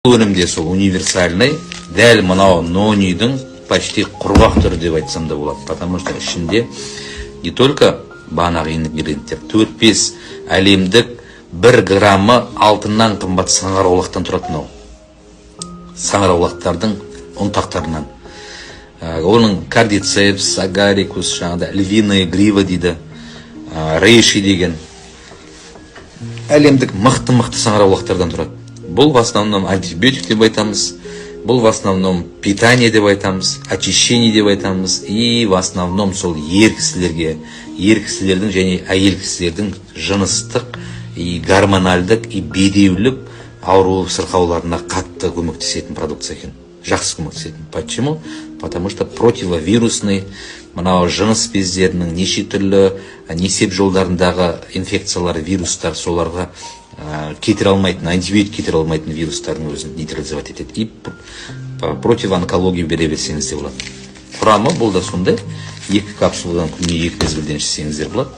өнімде сол универсальный, дәл мынау нонидің почти құрғақ түрі деп айтсам да болады. Потому что ішінде не только бағанағы ингредиенттер, 4-5 әлемдік 1 граммы алтыннан қымбат саңырауқұлақтан тұрады мынау. Саңырауқұлақтардың ұнтақтарынан. Оның кардицепс, агарикус, жаңағыда львиная грива дейді, рейши деген әлемдік мықты саңырауқұлақтардан тұрады. Бұл в основном антибиотик деп айтамыз, бұл в основном питание деп айтамыз, очищение деп айтамыз, и в основном сол ер кісілердің және әйел кісілердің жыныстық, и гормональдық, и бедеулік ауру сырқауларына қатты көмектесетін продукция екен. Жақсы көмектесетін. Почему? Потому что противовирусный, мынау жыныс бездерінің неше түрлі несеп жолдарындағы инфекциялар, вирустар, соларға кетіре алмайтын, антибиотик кетіре алмайтын вирустардың өзін нейтрализовать етеді. И против онкологии бере берсеңіз де болады. Құрамы бұл да сондай. 2 капсуладан күніне 2 мезгілден ішсеңіздер болады.